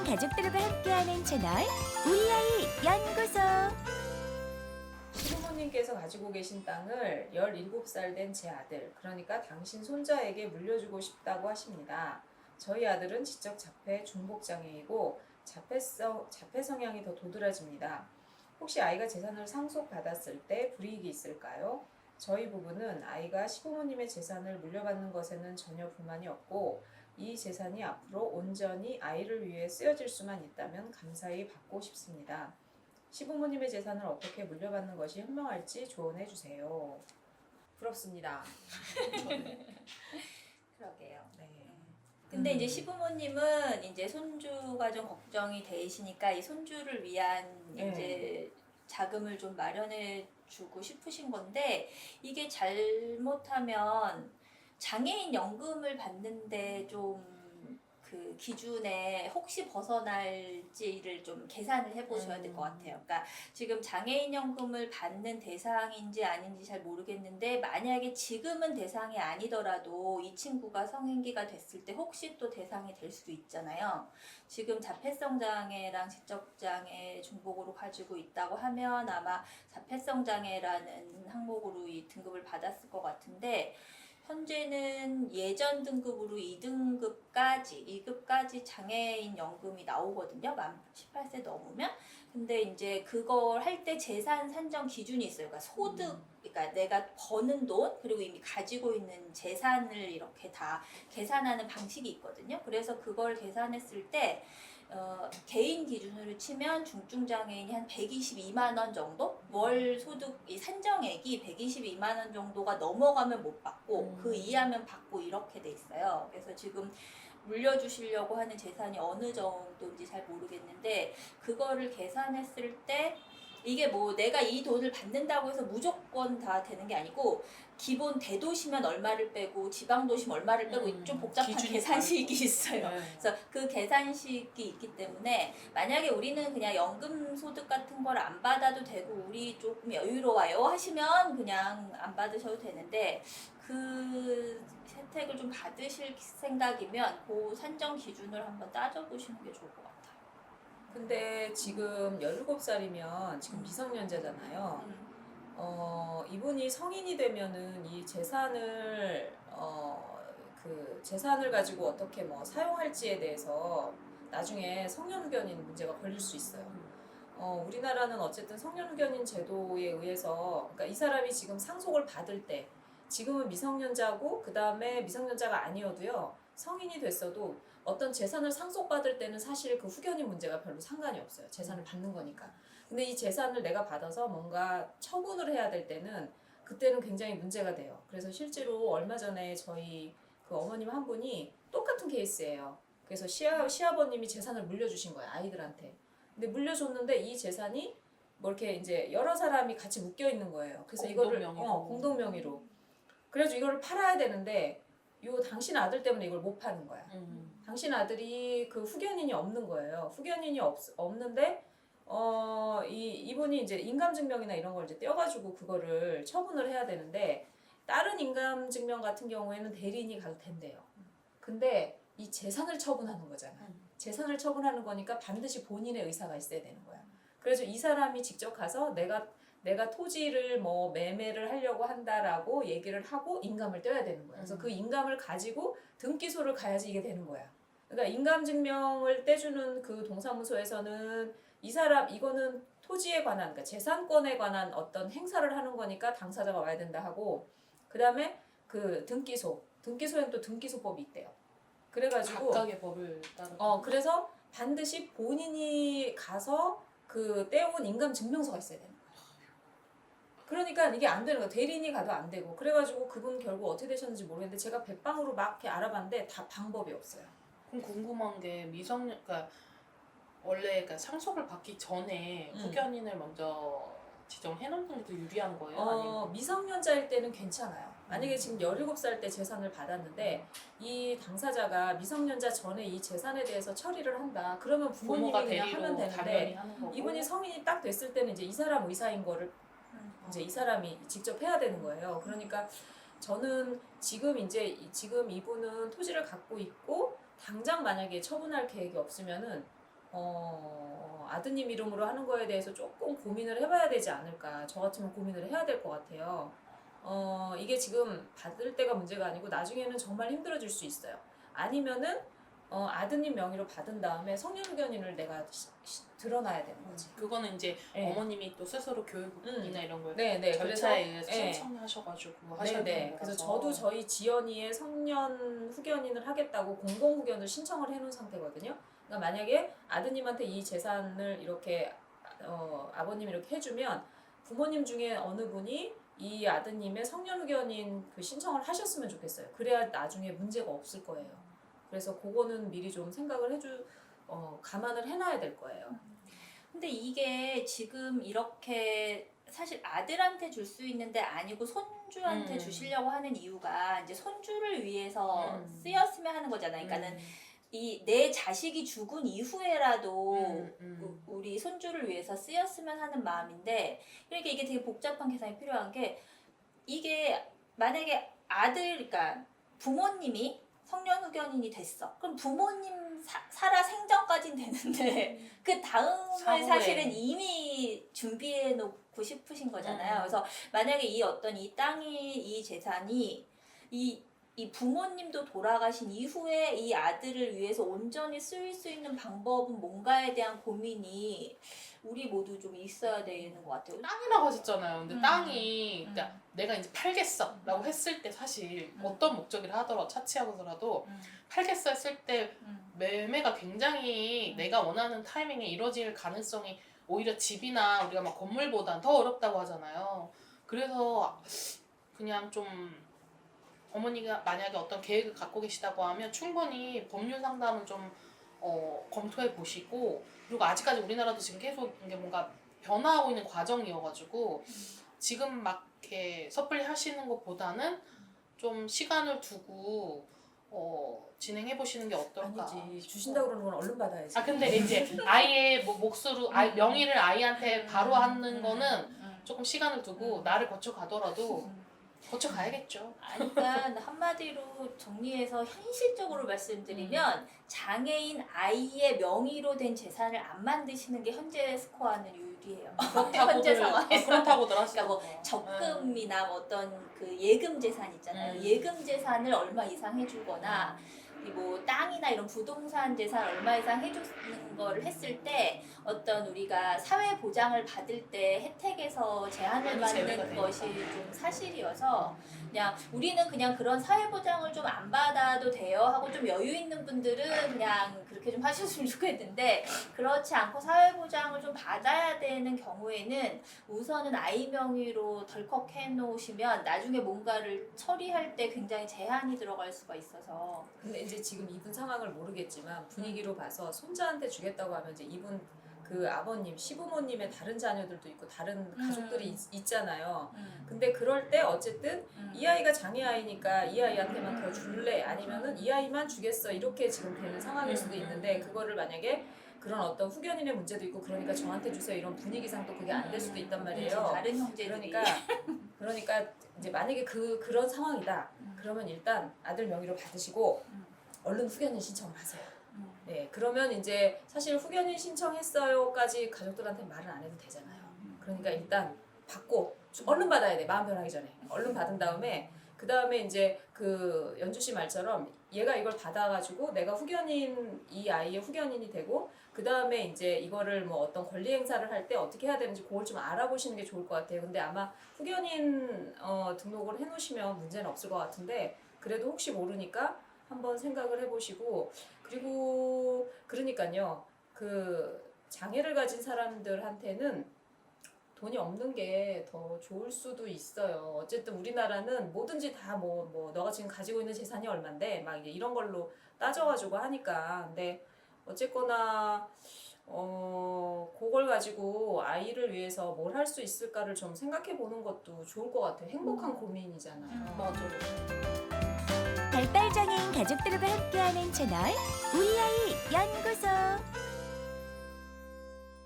가족들과 함께하는 채널 우리 아이 연구소. 시부모님께서 가지고 계신 땅을 17살 된 제 아들, 그러니까 당신 손자에게 물려주고 싶다고 하십니다. 저희 아들은 지적 자폐 중복장애이고 자폐 성향이 더 도드라집니다. 혹시 아이가 재산을 상속받았을 때 불이익이 있을까요? 저희 부부는 아이가 시부모님의 재산을 물려받는 것에는 전혀 불만이 없고 이 재산이 앞으로 온전히 아이를 위해 쓰여질 수만 있다면 감사히 받고 싶습니다. 시부모님의 재산을 어떻게 물려받는 것이 현명할지 조언해 주세요. 부럽습니다. 그러게요. 네. 근데 이제 시부모님은 이제 손주가 좀 걱정이 되시니까 이 손주를 위한 네. 이제 자금을 좀 마련해 주고 싶으신 건데 이게 잘못하면 장애인 연금을 받는데 좀 그 기준에 혹시 벗어날지를 좀 계산을 해보셔야 될 것 같아요. 그러니까 지금 장애인 연금을 받는 대상인지 아닌지 잘 모르겠는데 만약에 지금은 대상이 아니더라도 이 친구가 성인기가 됐을 때 혹시 또 대상이 될 수도 있잖아요. 지금 자폐성 장애랑 지적 장애 중복으로 가지고 있다고 하면 아마 자폐성 장애라는 항목으로 이 등급을 받았을 것 같은데 현재는 예전 등급으로 2등급까지 장애인 연금이 나오거든요. 만 18세 넘으면. 근데 이제 그걸 할 때 재산 산정 기준이 있어요. 그러니까 소득, 그러니까 내가 버는 돈, 그리고 이미 가지고 있는 재산을 이렇게 다 계산하는 방식이 있거든요. 그래서 그걸 계산했을 때 개인 기준으로 치면 중증장애인이 한 122만 원 정도? 월 소득 이 산정액이 122만 원 정도가 넘어가면 못 받고 그 이하면 받고 이렇게 돼 있어요. 그래서 지금 물려주시려고 하는 재산이 어느 정도인지 잘 모르겠는데 그거를 계산했을 때 이게 뭐 내가 이 돈을 받는다고 해서 무조건 다 되는 게 아니고 기본 대도시면 얼마를 빼고 지방도시면 얼마를 빼고 좀 복잡한 계산식이 있어요. 네. 그래서 그 계산식이 있기 때문에 만약에 우리는 그냥 연금 소득 같은 걸 안 받아도 되고 우리 조금 여유로워요 하시면 그냥 안 받으셔도 되는데 그 혜택을 좀 받으실 생각이면 그 산정 기준을 한번 따져보시는 게 좋을 것 같아요. 근데 지금 17살이면 지금 미성년자잖아요. 이분이 성인이 되면은 이 재산을 그 재산을 가지고 어떻게 뭐 사용할지에 대해서 나중에 성년후견인 문제가 걸릴 수 있어요. 우리나라는 어쨌든 성년후견인 제도에 의해서 그러니까 이 사람이 지금 상속을 받을 때 지금은 미성년자고 그 다음에 미성년자가 아니어도요 성인이 됐어도 어떤 재산을 상속받을 때는 사실 그 후견인 문제가 별로 상관이 없어요. 재산을 받는 거니까. 근데 이 재산을 내가 받아서 뭔가 처분을 해야 될 때는 그때는 굉장히 문제가 돼요. 그래서 실제로 얼마 전에 저희 그 어머님 한 분이 똑같은 케이스예요. 그래서 시아버님이 재산을 물려주신 거예요. 아이들한테. 근데 물려줬는데 이 재산이 뭐 이렇게 이제 여러 사람이 같이 묶여 있는 거예요. 그래서 이거를 공동 명의로. 그래서 이거를 팔아야 되는데 요 당신 아들 때문에 이걸 못 파는 거야. 당신 아들이 그 후견인이 없는 거예요. 후견인이 없는데 이분이 이제 인감증명이나 이런 걸 이제 떼어가지고 그거를 처분을 해야 되는데 다른 인감증명 같은 경우에는 대리인이 가도 된대요. 근데 이 재산을 처분하는 거잖아. 재산을 처분하는 거니까 반드시 본인의 의사가 있어야 되는 거야. 그래서 이 사람이 직접 가서 내가 토지를 뭐 매매를 하려고 한다라고 얘기를 하고 인감을 떼야 되는 거야. 그래서 그 인감을 가지고 등기소를 가야지 이게 되는 거야. 그러니까 인감증명을 떼주는 그 동사무소에서는 이거는 토지에 관한, 그러니까 재산권에 관한 어떤 행사를 하는 거니까 당사자가 와야 된다 하고, 그 다음에 그 등기소에는 또 등기소법이 있대요. 그래가지고 각각의 법을 따라. 그래서 반드시 본인이 가서 그 떼온 인감증명서가 있어야 되는 거야. 그러니까 이게 안 되는 거야. 대리인이 가도 안 되고. 그래가지고 그분 결국 어떻게 되셨는지 모르겠는데 제가 백방으로 막 이렇게 알아봤는데 다 방법이 없어요. 그럼 궁금한 게 그러니까 원래 그러니까 상속을 받기 전에 후견인을 먼저 지정해 놓는 게 더 유리한 거예요? 아니면 미성년자일 때는 괜찮아요. 만약에 지금 17살 때 재산을 받았는데 이 당사자가 미성년자 전에 이 재산에 대해서 처리를 한다. 그러면 부모님이 부모가 그냥 대리로 하면 되는데 하는 거고. 이분이 성인이 딱 됐을 때는 이제 이 사람 의사인 거를 이제 이 사람이 직접 해야 되는 거예요. 그러니까 저는 지금 이분은 토지를 갖고 있고 당장 만약에 처분할 계획이 없으면은 아드님 이름으로 하는 거에 대해서 조금 고민을 해봐야 되지 않을까. 저 같으면 고민을 해야 될 것 같아요. 이게 지금 받을 때가 문제가 아니고 나중에는 정말 힘들어질 수 있어요. 아니면은 아드님 명의로 받은 다음에 성년후견인을 내가 드러나야 되는 거지. 그거는 이제 네. 어머님이 또 스스로 교육이나 이런 걸 네네. 절차에 의해서 네. 신청하셔가지고 하셔야 되는 네네. 거라서. 그래서 저도 저희 지연이의 성년 후견인을 하겠다고 공공 후견을 신청을 해놓은 상태거든요. 그러니까 만약에 아드님한테 이 재산을 이렇게 아버님이 이렇게 해주면 부모님 중에 어느 분이 이 아드님의 성년 후견인 그 신청을 하셨으면 좋겠어요. 그래야 나중에 문제가 없을 거예요. 그래서 그거는 미리 좀 생각을 감안을 해놔야 될 거예요. 근데 이게 지금 이렇게 사실 아들한테 줄 수 있는데 아니고 손주한테 주시려고 하는 이유가 이제 손주를 위해서 쓰였으면 하는 거잖아요. 그러니까는 이 내 자식이 죽은 이후에라도 우리 손주를 위해서 쓰였으면 하는 마음인데, 그러니까 이게 되게 복잡한 계산이 필요한 게, 이게 만약에 그러니까 부모님이 성년후견인이 됐어. 그럼 부모님 살아 생전까진 되는데 그 다음을 사후에. 사실은 이미 준비해 놓고 싶으신 거잖아요. 그래서 만약에 이 땅이, 이 재산이 이 부모님도 돌아가신 이후에 이 아들을 위해서 온전히 쓰일 수 있는 방법은 뭔가에 대한 고민이 우리 모두 좀 있어야 되는 것 같아요. 땅이라고 하셨잖아요. 근데 땅이 음. 그러니까 내가 이제 팔겠어라고 했을 때 사실 어떤 목적이라 하더라도 차치하고서라도 팔겠어 했을 때 매매가 굉장히 내가 원하는 타이밍에 이루어질 가능성이 오히려 집이나 우리가 막 건물보단 더 어렵다고 하잖아요. 그래서 그냥 좀 어머니가 만약에 어떤 계획을 갖고 계시다고 하면 충분히 법률 상담은 좀 검토해 보시고, 그리고 아직까지 우리나라도 지금 계속 이게 뭔가 변화하고 있는 과정이어가지고 지금 막 이렇게 섣불리 하시는 것보다는 좀 시간을 두고 진행해 보시는 게 어떨까? 아니지. 주신다고 그러는 건 얼른 받아야지. 아 근데 이제 아이의 뭐 몫으로 명의를 아이한테 바로 하는 거는 조금 시간을 두고 나를 거쳐 가더라도 거쳐 가야겠죠. 그러니까 한마디로 정리해서 현실적으로 말씀드리면 장애인 아이의 명의로 된 재산을 안 만드시는 게 현재 스코어는 유리해요. 현재 상황에서. 그렇다고들 그러니까 뭐 하시더라고요. 적금이나 뭐 어떤 그 예금 재산 있잖아요. 예금 재산을 얼마 이상 해주거나 뭐 땅이나 이런 부동산 재산 얼마 이상 해주는 거를 했을 때 어떤 우리가 사회 보장을 받을 때 혜택에서 제한을 많이 제외가 받는 되니까. 것이 좀 사실이어서 그냥 우리는 그냥 그런 사회 보장을 좀 안 받아도 돼요 하고 좀 여유 있는 분들은 그냥 그렇게 좀 하셨으면 좋겠는데, 그렇지 않고 사회 보장을 좀 받아야 되는 경우에는 우선은 아이 명의로 덜컥 해놓으시면 나중에 뭔가를 처리할 때 굉장히 제한이 들어갈 수가 있어서. 근데 이제 지금 이분 상황을 모르겠지만 분위기로 봐서 손자한테 주겠다고 하면 이제 이분 그 아버님, 시부모님의 다른 자녀들도 있고 다른 가족들이 있잖아요. 근데 그럴 때 어쨌든 이 아이가 장애 아이니까 이 아이한테만 더 줄래? 아니면은 이 아이만 주겠어? 이렇게 지금 되는 상황일 수도 있는데, 그거를 만약에 그런 어떤 후견인의 문제도 있고 그러니까 저한테 주세요 이런 분위기상 또 그게 안 될 수도 있단 말이에요. 다른 형제들이. 그러니까 이제 만약에 그런 상황이다. 그러면 일단 아들 명의로 받으시고 얼른 후견인 신청을 하세요. 네, 그러면 이제 사실 후견인 신청했어요까지 가족들한테 말은 안 해도 되잖아요. 그러니까 일단 받고 얼른 받아야 돼. 마음 변하기 전에 얼른 받은 다음에 그 다음에 이제 그 연주 씨 말처럼 얘가 이걸 받아가지고 내가 이 아이의 후견인이 되고 그 다음에 이제 이거를 뭐 어떤 권리 행사를 할 때 어떻게 해야 되는지 그걸 좀 알아보시는 게 좋을 것 같아요. 근데 아마 후견인 등록을 해놓으시면 문제는 없을 것 같은데, 그래도 혹시 모르니까 한번 생각을 해보시고, 그리고 그러니까요 그 장애를 가진 사람들한테는 돈이 없는 게 더 좋을 수도 있어요. 어쨌든 우리나라는 뭐든지 다 뭐 너가 지금 가지고 있는 재산이 얼만데 막 이제 이런 걸로 따져가지고 하니까. 근데 어쨌거나 그걸 가지고 아이를 위해서 뭘 할 수 있을까를 좀 생각해 보는 것도 좋을 것 같아요. 행복한 고민이잖아요. 맞아요. 발달장애인 가족들과 함께하는 채널 우리 아이 연구소.